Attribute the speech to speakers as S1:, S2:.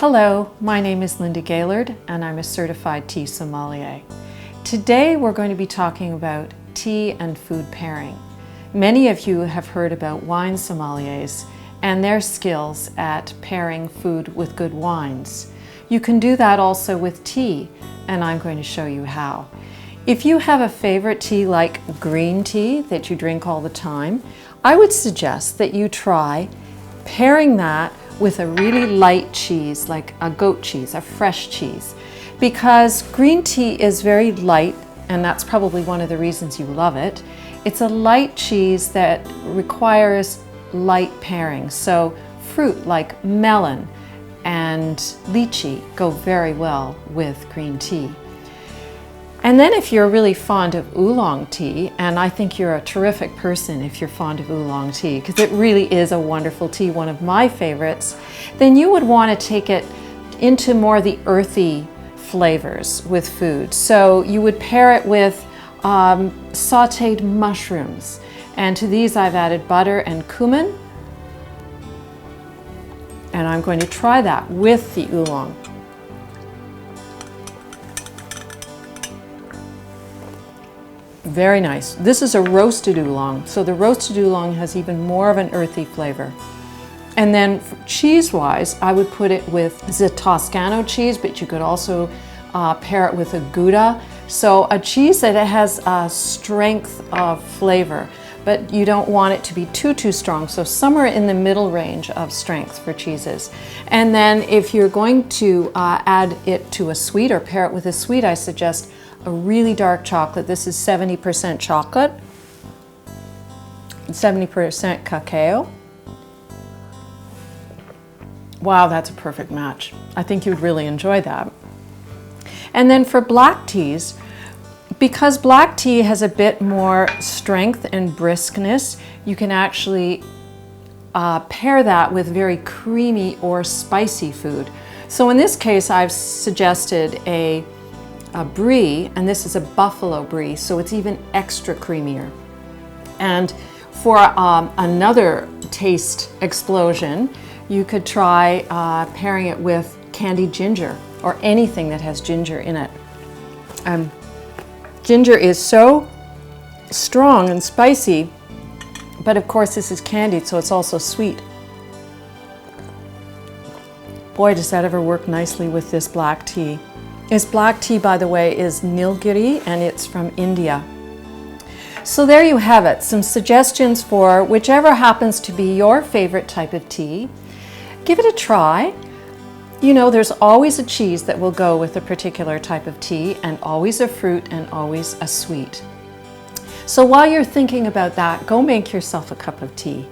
S1: Hello, my name is Linda Gaylard and I'm a certified tea sommelier. Today we're going to be talking about tea and food pairing. Many of you have heard about wine sommeliers and their skills at pairing food with good wines. You can do that also with tea, and I'm going to show you how. If you have a favorite tea like green tea that you drink all the time, I would suggest that you try pairing that with a really light cheese, like a goat cheese, a fresh cheese, because green tea is very light, and that's probably one of the reasons you love it. It's a light cheese that requires light pairing, so fruit like melon and lychee go very well with green tea. And then if you're really fond of oolong tea, and I think you're a terrific person if you're fond of oolong tea, because it really is a wonderful tea, one of my favorites, then you would want to take it into more the earthy flavors with food. So you would pair it with sauteed mushrooms. And to these I've added butter and cumin. And I'm going to try that with the oolong. Very nice. This is a roasted oolong, so the roasted oolong has even more of an earthy flavor. And then cheese-wise, I would put it with the Toscano cheese, but you could also pair it with a Gouda. So a cheese that has a strength of flavor, but you don't want it to be too strong. So somewhere in the middle range of strength for cheeses. And then if you're going to add it to a sweet or pair it with a sweet, I suggest a really dark chocolate. This is 70% chocolate, 70% cacao. Wow, that's a perfect match. I think you'd really enjoy that. And then for black teas, because black tea has a bit more strength and briskness, you can actually pair that with very creamy or spicy food. So in this case, I've suggested a Brie, and this is a buffalo Brie, so it's even extra creamier. And for another taste explosion, you could try pairing it with candied ginger or anything that has ginger in it. Ginger is so strong and spicy, but of course this is candied, so it's also sweet. Boy, does that ever work nicely with this black tea. This black tea, by the way, is Nilgiri, and it's from India. So there you have it, some suggestions for whichever happens to be your favorite type of tea. Give it a try. You know, there's always a cheese that will go with a particular type of tea, and always a fruit, and always a sweet. So while you're thinking about that, go make yourself a cup of tea.